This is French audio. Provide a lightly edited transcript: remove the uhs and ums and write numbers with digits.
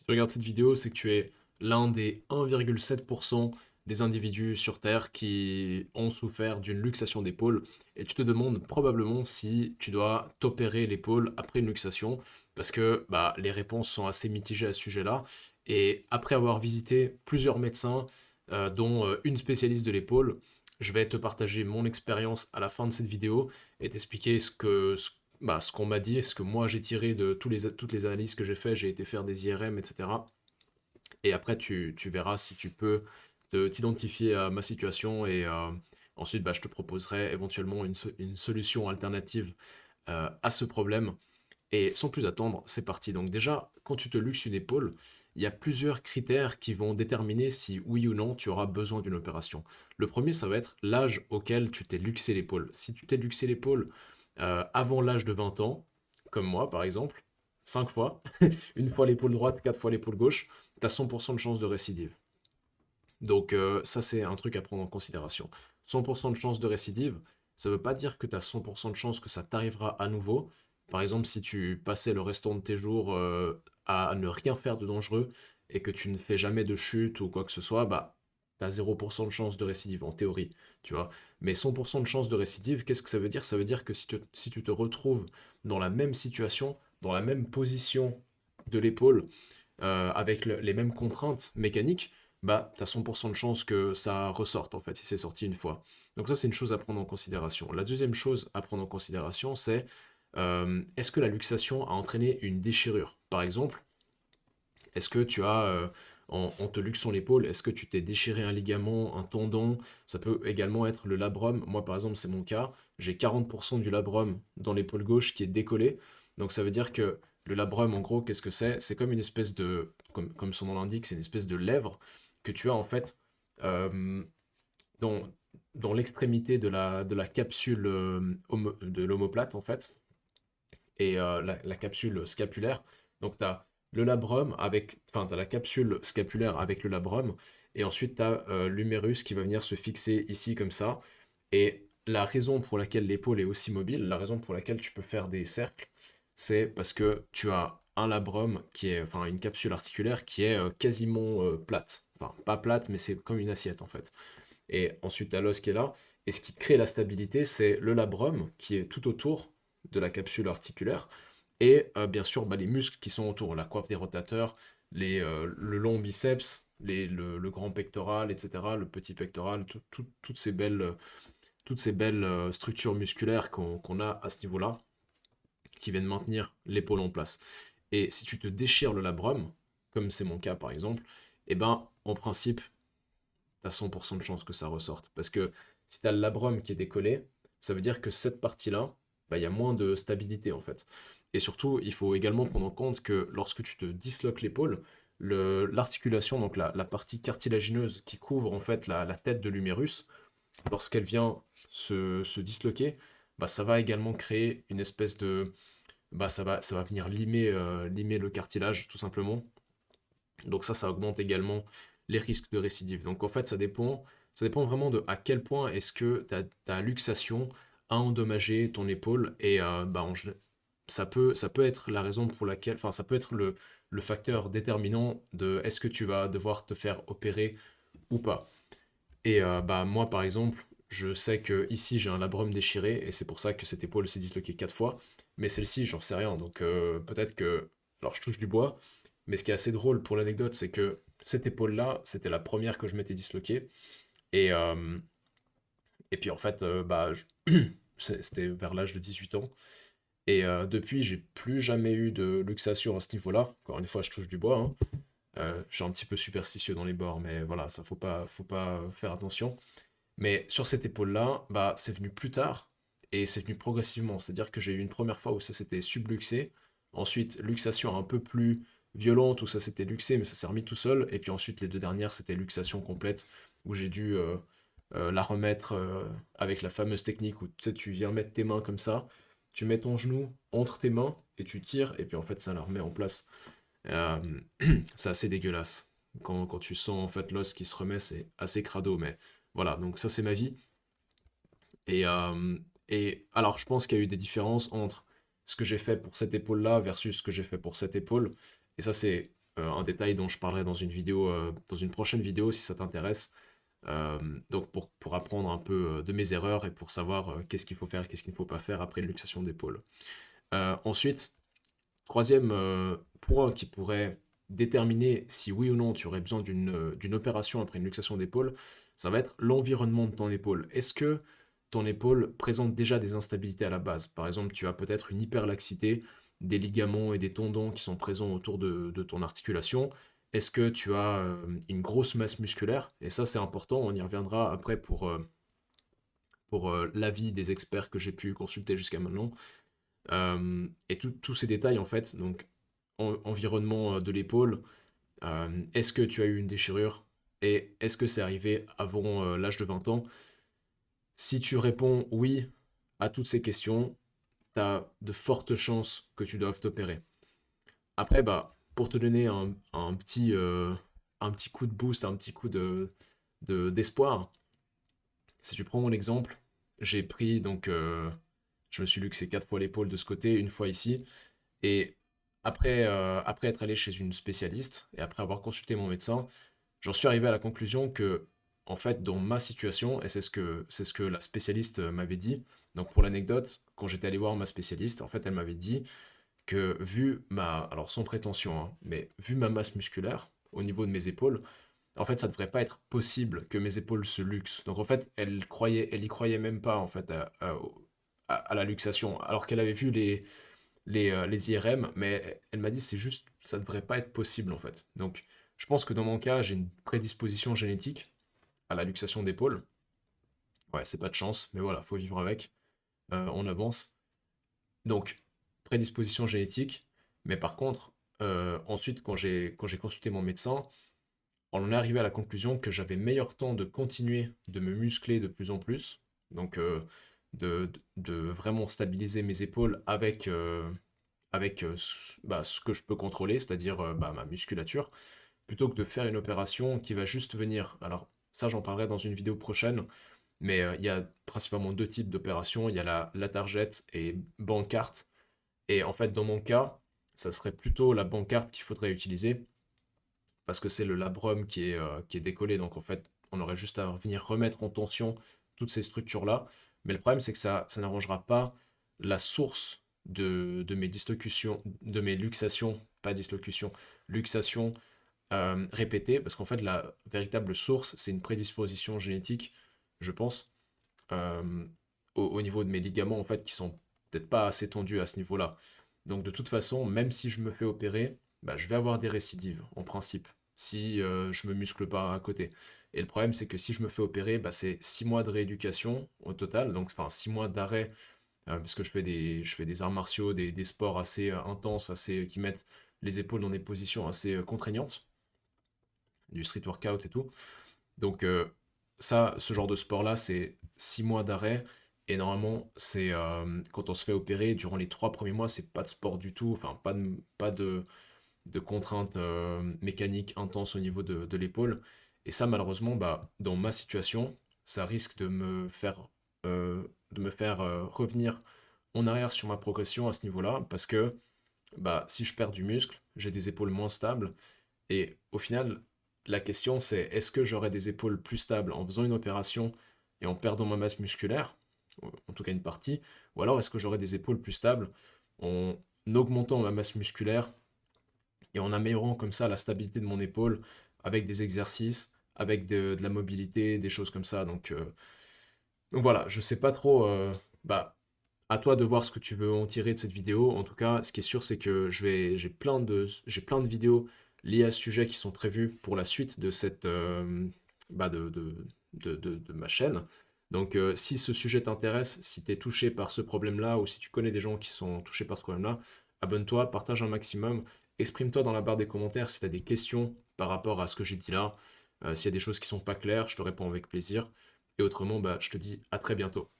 Si tu regardes cette vidéo, c'est que tu es l'un des 1,7% des individus sur Terre qui ont souffert d'une luxation d'épaule et tu te demandes probablement si tu dois t'opérer l'épaule après une luxation parce que bah, les réponses sont assez mitigées à ce sujet-là. Et après avoir visité plusieurs médecins, dont une spécialiste de l'épaule, je vais te partager mon expérience à la fin de cette vidéo et t'expliquer ce qu'on m'a dit, ce que moi j'ai tiré de toutes les analyses que j'ai fait, j'ai été faire des IRM, etc. Et après, tu verras si tu peux t'identifier à ma situation et ensuite, bah, je te proposerai éventuellement une solution alternative à ce problème. Et sans plus attendre, c'est parti. Donc déjà, quand tu te luxes une épaule, il y a plusieurs critères qui vont déterminer si oui ou non tu auras besoin d'une opération. Le premier, ça va être l'âge auquel tu t'es luxé l'épaule. Si tu t'es luxé l'épaule avant l'âge de 20 ans, comme moi par exemple, 5 fois, une fois l'épaule droite, 4 fois l'épaule gauche, tu as 100% de chance de récidive. Donc ça, c'est un truc à prendre en considération. 100% de chance de récidive, ça ne veut pas dire que tu as 100% de chance que ça t'arrivera à nouveau. Par exemple, si tu passais le restant de tes jours à ne rien faire de dangereux et que tu ne fais jamais de chute ou quoi que ce soit, bah, tu as 0% de chance de récidive en théorie, tu vois. Mais 100% de chance de récidive, qu'est-ce que ça veut dire? Ça veut dire que si tu te retrouves dans la même situation, dans la même position de l'épaule, avec les mêmes contraintes mécaniques, bah, tu as 100% de chances que ça ressorte, en fait, si c'est sorti une fois. Donc ça, c'est une chose à prendre en considération. La deuxième chose à prendre en considération, c'est est-ce que la luxation a entraîné une déchirure? Par exemple, est-ce que tu as, en te luxant l'épaule, est-ce que tu t'es déchiré un ligament, un tendon? Ça peut également être le labrum. Moi, par exemple, c'est mon cas. J'ai 40% du labrum dans l'épaule gauche qui est décollé. Donc, ça veut dire que le labrum, en gros, qu'est-ce que c'est? C'est comme une espèce de, comme son nom l'indique, c'est une espèce de lèvre que tu as en fait euh, dans, dans l'extrémité de la capsule de l'omoplate, en fait et la capsule scapulaire. Donc tu as le labrum avec, enfin, tu as la capsule scapulaire avec le labrum, et ensuite tu as l'humérus qui va venir se fixer ici comme ça. Et la raison pour laquelle l'épaule est aussi mobile, la raison pour laquelle tu peux faire des cercles, c'est parce que tu as un labrum qui est, enfin, une capsule articulaire qui est quasiment plate. Enfin, pas plate, mais c'est comme une assiette en fait. Et ensuite, tu as l'os qui est là. Et ce qui crée la stabilité, c'est le labrum qui est tout autour de la capsule articulaire. Et bien sûr, bah, les muscles qui sont autour, la coiffe des rotateurs, le long biceps, le grand pectoral, etc., le petit pectoral, toutes ces belles structures musculaires qu'on a à ce niveau-là, qui viennent maintenir l'épaule en place. Et si tu te déchires le labrum, comme c'est mon cas par exemple, eh ben, en principe, tu as 100% de chances que ça ressorte. Parce que si tu as le labrum qui est décollé, ça veut dire que cette partie-là, bah, il y a moins de stabilité en fait. Et surtout, il faut également prendre en compte que lorsque tu te disloques l'épaule, l'articulation, donc la partie cartilagineuse qui couvre en fait la tête de l'humérus, lorsqu'elle vient se disloquer, bah, ça va également créer une espèce de... Bah, ça va venir limer le cartilage tout simplement. Donc ça augmente également les risques de récidive. Donc en fait, ça dépend vraiment de à quel point est-ce que ta luxation a endommagé ton épaule et bah, ça peut être la raison pour laquelle, enfin ça peut être le facteur déterminant de est-ce que tu vas devoir te faire opérer ou pas. Et bah moi par exemple, je sais que ici j'ai un labrum déchiré et c'est pour ça que cette épaule s'est disloquée 4 fois, mais celle-ci j'en sais rien. Donc peut-être que, alors je touche du bois, mais ce qui est assez drôle pour l'anecdote, c'est que cette épaule-là, c'était la première que je m'étais disloquée. Et, euh, et puis en fait, bah, c'était vers l'âge de 18 ans. Et depuis, j'ai plus jamais eu de luxation à ce niveau-là. Encore une fois, je touche du bois, hein. Je suis un petit peu superstitieux dans les bords, mais voilà, ça faut pas faire attention. Mais sur cette épaule-là, bah, c'est venu plus tard et c'est venu progressivement. C'est-à-dire que j'ai eu une première fois où ça s'était subluxé, ensuite luxation un peu plus violente où ça s'était luxé mais ça s'est remis tout seul, et puis ensuite les deux dernières c'était luxation complète où j'ai dû la remettre avec la fameuse technique où tu sais, tu viens mettre tes mains comme ça, tu mets ton genou entre tes mains et tu tires et puis en fait ça la remet en place. Euh, c'est assez dégueulasse. Quand tu sens en fait l'os qui se remet, c'est assez crado, mais voilà, donc ça c'est ma vie. Et, euh, et alors je pense qu'il y a eu des différences entre ce que j'ai fait pour cette épaule-là versus ce que j'ai fait pour cette épaule. Et ça c'est un détail dont je parlerai dans une vidéo, dans une prochaine vidéo si ça t'intéresse. Euh, donc pour apprendre un peu de mes erreurs et pour savoir qu'est-ce qu'il faut faire, qu'est-ce qu'il ne faut pas faire après une luxation d'épaule. Ensuite, troisième point qui pourrait déterminer si oui ou non tu aurais besoin d'une opération après une luxation d'épaule, ça va être l'environnement de ton épaule. Est-ce que ton épaule présente déjà des instabilités à la base? Par exemple, tu as peut-être une hyperlaxité, des ligaments et des tendons qui sont présents autour de ton articulation. Est-ce que tu as une grosse masse musculaire? Et ça, c'est important, on y reviendra après pour l'avis des experts que j'ai pu consulter jusqu'à maintenant. Et tous ces détails, en fait, donc environnement de l'épaule, est-ce que tu as eu une déchirure et est-ce que c'est arrivé avant l'âge de 20 ans? Si tu réponds oui à toutes ces questions, tu as de fortes chances que tu doives t'opérer. Après, bah, pour te donner un petit coup de boost, un petit coup d'espoir, si tu prends mon exemple, j'ai pris donc je me suis luxé 4 fois l'épaule de ce côté, une fois ici. Et après être allé chez une spécialiste et après avoir consulté mon médecin, j'en suis arrivé à la conclusion que, en fait, dans ma situation, et c'est ce que la spécialiste m'avait dit, donc pour l'anecdote, quand j'étais allé voir ma spécialiste, en fait, elle m'avait dit que alors sans prétention, hein, mais vu ma masse musculaire au niveau de mes épaules, en fait, ça devrait pas être possible que mes épaules se luxent. Donc en fait, elle y croyait même pas en fait à la luxation, alors qu'elle avait vu les IRM, mais elle m'a dit c'est juste, ça devrait pas être possible en fait. Donc je pense que dans mon cas, j'ai une prédisposition génétique à la luxation d'épaule. Ouais, c'est pas de chance, mais voilà, faut vivre avec. On avance. Donc, prédisposition génétique, mais par contre, ensuite, quand j'ai consulté mon médecin, on en est arrivé à la conclusion que j'avais meilleur temps de continuer de me muscler de plus en plus, donc de vraiment stabiliser mes épaules avec ce que je peux contrôler, c'est-à-dire bah, ma musculature, plutôt que de faire une opération qui va juste venir. Alors, ça, j'en parlerai dans une vidéo prochaine, mais il y a principalement deux types d'opérations. Il y a la targette et bancarte. Et en fait, dans mon cas, ça serait plutôt la bancarte qu'il faudrait utiliser parce que c'est le labrum qui est décollé. Donc en fait, on aurait juste à venir remettre en tension toutes ces structures-là. Mais le problème, c'est que ça n'arrangera pas la source de mes dislocutions, de mes luxations, pas dislocutions, luxations répétées, parce qu'en fait, la véritable source, c'est une prédisposition génétique, je pense, euh, au niveau de mes ligaments, en fait, qui sont peut-être pas assez tendus à ce niveau-là. Donc de toute façon, même si je me fais opérer, bah, je vais avoir des récidives, en principe, si je me muscle pas à côté. Et le problème, c'est que si je me fais opérer, bah, c'est 6 mois de rééducation au total, donc enfin 6 mois d'arrêt, parce que je fais des arts martiaux, des sports assez intenses, qui mettent les épaules dans des positions assez contraignantes, du street workout et tout. Donc ça, ce genre de sport-là, c'est 6 mois d'arrêt. Et normalement, c'est quand on se fait opérer, durant les 3 premiers mois, c'est pas de sport du tout, enfin pas de contraintes mécaniques intenses au niveau de l'épaule. Et ça, malheureusement, bah, dans ma situation, ça risque de me faire revenir en arrière sur ma progression à ce niveau-là, parce que bah, si je perds du muscle, j'ai des épaules moins stables, et au final, la question c'est est-ce que j'aurai des épaules plus stables en faisant une opération et en perdant ma masse musculaire, en tout cas une partie, ou alors est-ce que j'aurai des épaules plus stables en augmentant ma masse musculaire et en améliorant comme ça la stabilité de mon épaule avec des exercices, avec de la mobilité, des choses comme ça. Donc voilà, je sais pas trop, bah, à toi de voir ce que tu veux en tirer de cette vidéo. En tout cas, ce qui est sûr, c'est que j'ai plein de vidéos liées à ce sujet qui sont prévues pour la suite de bah, de ma chaîne. Donc, si ce sujet t'intéresse, si tu es touché par ce problème-là, ou si tu connais des gens qui sont touchés par ce problème-là, abonne-toi, partage un maximum, exprime-toi dans la barre des commentaires si tu as des questions par rapport à ce que j'ai dit là. S'il y a des choses qui sont pas claires, je te réponds avec plaisir. Et autrement, bah, je te dis à très bientôt.